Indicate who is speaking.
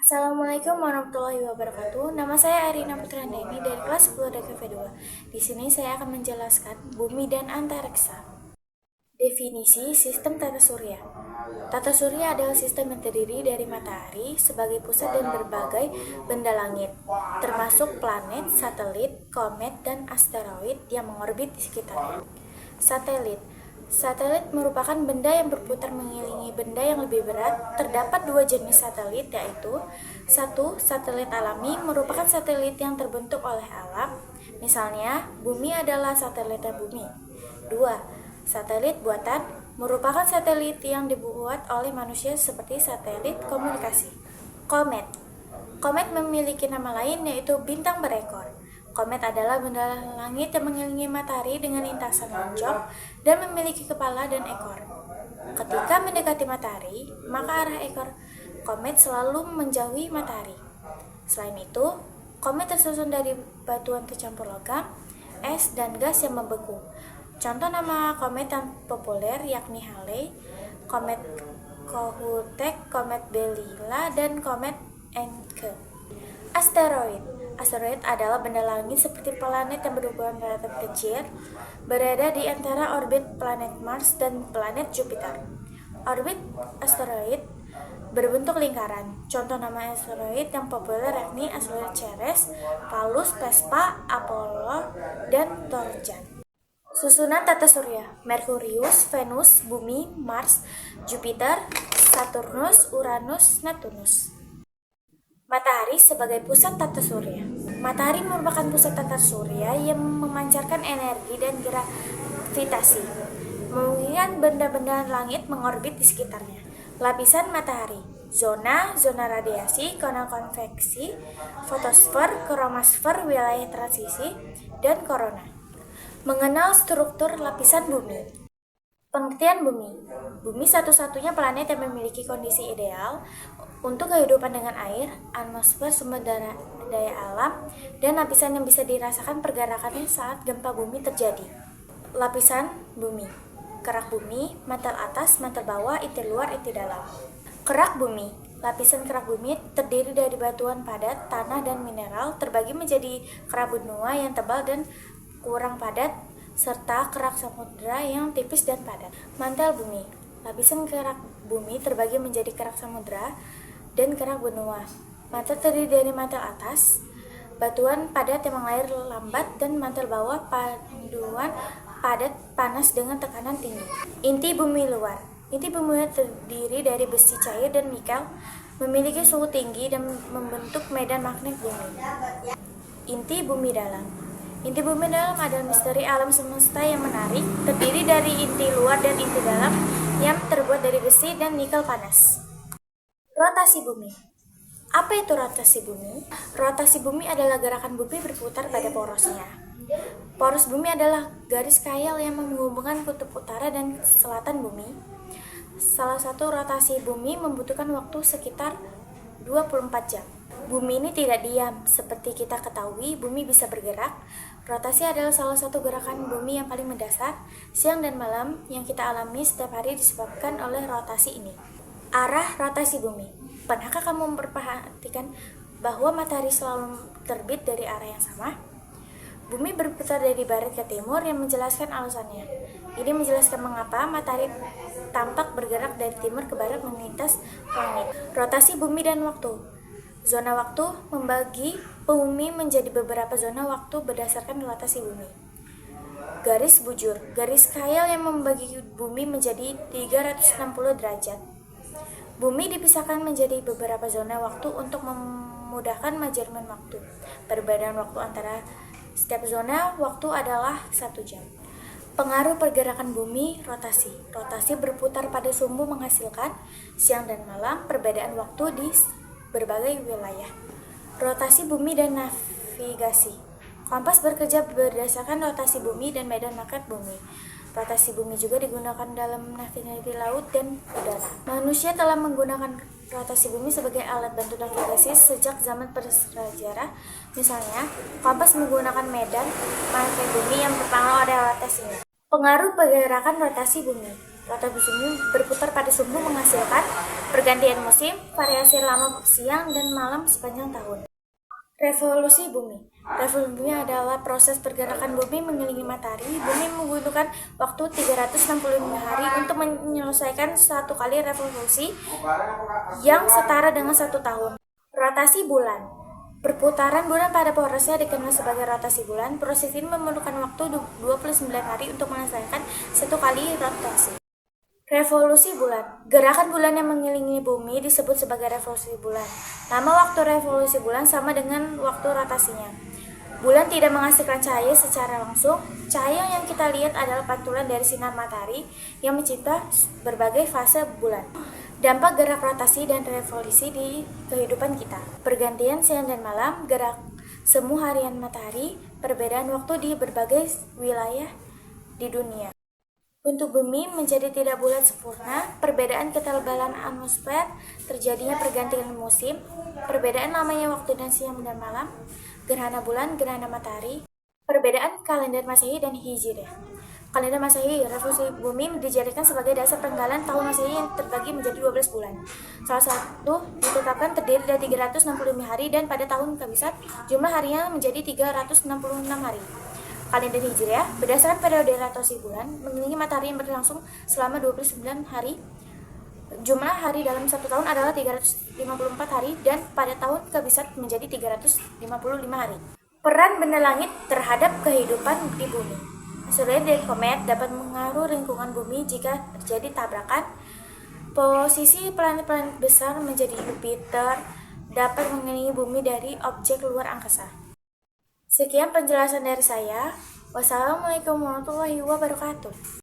Speaker 1: Assalamualaikum warahmatullahi wabarakatuh. Nama saya Arina Putrandeni dari kelas 10 DKV 2. Di sini saya akan menjelaskan bumi dan antariksa. Definisi sistem tata surya. Tata surya adalah sistem yang terdiri dari matahari sebagai pusat dan berbagai benda langit, termasuk planet, satelit, komet, dan asteroid yang mengorbit di sekitarnya. Satelit. Satelit merupakan benda yang berputar mengelilingi benda yang lebih berat. Terdapat dua jenis satelit, yaitu satu, satelit alami merupakan satelit yang terbentuk oleh alam. Misalnya, bumi adalah satelitnya bumi. Dua, satelit buatan merupakan satelit yang dibuat oleh manusia seperti satelit komunikasi. Komet. Komet memiliki nama lain yaitu bintang berekor. Komet adalah benda langit yang mengelilingi matahari dengan lintasan lonjong dan memiliki kepala dan ekor. Ketika mendekati matahari, maka arah ekor komet selalu menjauhi matahari. Selain itu, komet tersusun dari batuan tercampur logam, es, dan gas yang membeku. Contoh nama komet yang populer yakni Halley, komet Kohoutek, komet Belila, dan komet Encke. Asteroid. Asteroid adalah benda langit seperti planet yang berukuran relatif kecil, berada di antara orbit planet Mars dan planet Jupiter. Orbit asteroid berbentuk lingkaran. Contoh nama asteroid yang populer yakni asteroid Ceres, Palus, Vespa, Apollo, dan Trojan. Susunan tata surya: Merkurius, Venus, Bumi, Mars, Jupiter, Saturnus, Uranus, Neptunus. Matahari sebagai pusat tata surya. Matahari merupakan pusat tata surya yang memancarkan energi dan gravitasi, memungkinkan benda-benda langit mengorbit di sekitarnya. Lapisan matahari: zona radiasi, kona konveksi, fotosfer, kromasfer, wilayah transisi, dan korona. Mengenal struktur lapisan bumi. Pengertian bumi. Bumi satu-satunya planet yang memiliki kondisi ideal untuk kehidupan dengan air, atmosfer, sumber daya alam, dan lapisan yang bisa dirasakan pergerakannya saat gempa bumi terjadi. Lapisan bumi. Kerak bumi, mantel atas, mantel bawah, inti luar, inti dalam. Kerak bumi. Lapisan kerak bumi terdiri dari batuan padat, tanah, dan mineral, terbagi menjadi kerak benua yang tebal dan kurang padat, serta kerak samudra yang tipis dan padat. Mantel bumi. Lapisan kerak bumi terbagi menjadi kerak samudra dan kerak benua. Mantel terdiri dari mantel atas, batuan padat yang mengalir lambat, dan mantel bawah, paduan padat panas dengan tekanan tinggi. Inti bumi luar. Inti bumi terdiri dari besi cair dan nikel, memiliki suhu tinggi dan membentuk medan magnet bumi. Inti bumi dalam. Inti bumi dalam adalah misteri alam semesta yang menarik, terdiri dari inti luar dan inti dalam yang terbuat dari besi dan nikel panas. Rotasi bumi. Apa itu rotasi bumi? Rotasi bumi adalah gerakan bumi berputar pada porosnya. Poros bumi adalah garis khayal yang menghubungkan kutub utara dan selatan bumi. Salah satu rotasi bumi membutuhkan waktu sekitar 24 jam. Bumi ini tidak diam. Seperti kita ketahui, bumi bisa bergerak. Rotasi adalah salah satu gerakan bumi yang paling mendasar. Siang dan malam yang kita alami setiap hari disebabkan oleh rotasi ini. Arah rotasi bumi. Pernahkah kamu memperhatikan bahwa matahari selalu terbit dari arah yang sama? Bumi berputar dari barat ke timur yang menjelaskan alasannya. Ini menjelaskan mengapa matahari tampak bergerak dari timur ke barat melintas langit. Rotasi bumi dan waktu. Zona waktu membagi bumi menjadi beberapa zona waktu berdasarkan rotasi bumi. Garis bujur, garis khayal yang membagi bumi menjadi 360 derajat. Bumi dipisahkan menjadi beberapa zona waktu untuk memudahkan measurement waktu. Perbedaan waktu antara setiap zona waktu adalah 1 jam. Pengaruh pergerakan bumi, rotasi. Rotasi berputar pada sumbu menghasilkan siang dan malam, perbedaan waktu di berbagai wilayah. Rotasi bumi dan navigasi. Kompas bekerja berdasarkan rotasi bumi dan medan magnet bumi. Rotasi bumi juga digunakan dalam navigasi laut dan udara. Manusia telah menggunakan rotasi bumi sebagai alat bantu navigasi sejak zaman prasejarah. Misalnya, kompas menggunakan medan magnet bumi yang berpengaruh oleh rotasi ini. Pengaruh pergerakan rotasi bumi. Rotasi bumi berputar pada sumbu menghasilkan pergantian musim, variasi lama siang dan malam sepanjang tahun. Revolusi bumi. Revolusi bumi adalah proses pergerakan bumi mengelilingi matahari. Bumi membutuhkan waktu 365 hari untuk menyelesaikan satu kali revolusi yang setara dengan satu tahun. Rotasi bulan. Perputaran bulan pada porosnya dikenal sebagai rotasi bulan. Proses ini memerlukan waktu 29 hari untuk menyelesaikan satu kali rotasi. Revolusi bulan. Gerakan bulan yang mengelilingi bumi disebut sebagai revolusi bulan. Nama waktu revolusi bulan sama dengan waktu rotasinya. Bulan tidak menghasilkan cahaya secara langsung. Cahaya yang kita lihat adalah pantulan dari sinar matahari yang mencipta berbagai fase bulan. Dampak gerak rotasi dan revolusi di kehidupan kita. Pergantian siang dan malam, gerak semu harian matahari, perbedaan waktu di berbagai wilayah di dunia. Untuk bumi menjadi tidak bulat sempurna, perbedaan ketebalan atmosfer, terjadinya pergantian musim, perbedaan lamanya waktu dan siang dan malam, gerhana bulan, gerhana matahari, perbedaan kalender Masehi dan Hijriah. Kalender Masehi, revolusi bumi dijadikan sebagai dasar penggalan tahun Masehi yang terbagi menjadi 12 bulan. Salah satu ditetapkan terdiri dari 365 hari dan pada tahun Kabisat, jumlah harinya menjadi 366 hari. Kalender Hijriah berdasarkan periode rotasi bulan mengelilingi matahari yang berlangsung selama 29 hari. Jumlah hari dalam satu tahun adalah 354 hari dan pada tahun Kabisat menjadi 355 hari. Peran benda langit terhadap kehidupan di bumi. Asteroid dan komet dapat mengaruhi lingkungan bumi jika terjadi tabrakan. Posisi planet-planet besar menjadi Jupiter dapat mengelilingi bumi dari objek luar angkasa. Sekian penjelasan dari saya. Wassalamualaikum warahmatullahi wabarakatuh.